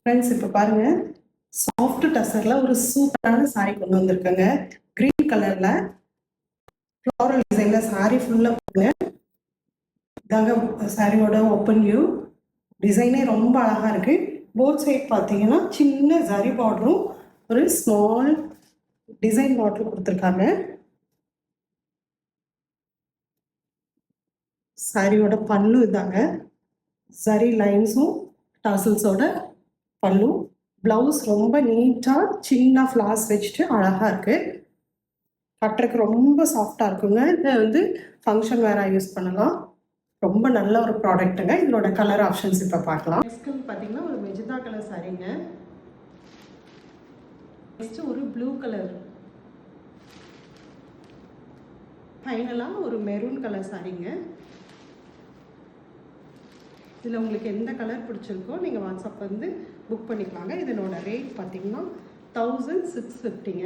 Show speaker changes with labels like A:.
A: Friends இப்போ பாருங்க, soft டசர்ல ஒரு சூப்பரான saree கொண்டு வந்திருக்கேங்க. கிரீன் கலர்ல ஃப்ளாரல் டிசைன்ல saree ஃபுல்லா பாருங்க. இதாங்க சாரியோட ஓப்பன் வியூ. டிசைனே ரொம்ப அழகா இருக்கு. போத் சைட் பார்த்தீங்கன்னா சின்ன ஜரி பார்டரும் ஒரு ஸ்மால் டிசைன் பார்டரும் கொடுத்துருக்காங்க. சாரியோட பல்லு இதாங்க, ஜரி லைன்ஸும் டாசல்ஸோட பல்லு. பிளவுஸ் ரொம்ப நீட்டாக சின்ன ஃப்ளார்ஸ் வச்சுட்டு அழகாக இருக்குது. கட்டுறதுக்கு ரொம்ப சாஃப்டாக இருக்குங்க. இதை வந்து ஃபங்க்ஷன் வேராக யூஸ் பண்ணலாம். ரொம்ப நல்ல ஒரு ப்ராடக்ட்டுங்க. இதோட கலர் ஆப்ஷன்ஸ் இப்போ பார்க்கலாம். நெக்ஸ்ட் வந்து பார்த்தீங்கன்னா ஒரு மெஜந்தா கலர் சாரீங்க. நெக்ஸ்ட் ஒரு ப்ளூ கலர், ஃபைனலாக ஒரு மெரூன் கலர் சாரீங்க. இதில் உங்களுக்கு எந்த கலர் பிடிச்சிருக்கோ நீங்கள் வாட்ஸ்அப் வந்து புக் பண்ணிக்கலாங்க. இதனோட ரேட் பார்த்தீங்கன்னா 1650ங்க.